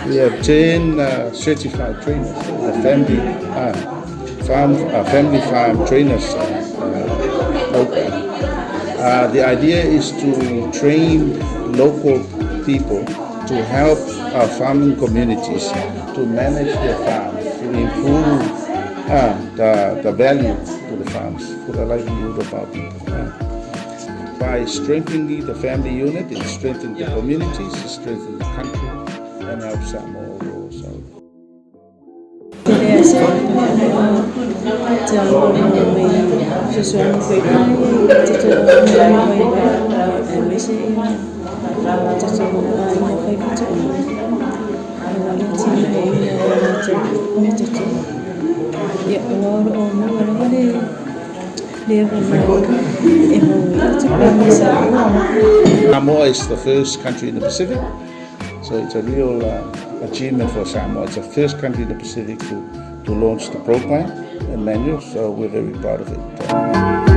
We have 10 certified trainers, the family farm trainers program. The idea is to train local people to help our farming communities to manage their farms, to improve the value to the farms, for the livelihood of our people. By strengthening the family unit, it strengthens the communities, it strengthens the country, and helps Samoa overall. So. Samoa is the first country in the Pacific, so it's a real achievement for Samoa. It's the first country in the Pacific to launch the program and manual, so we're very proud of it.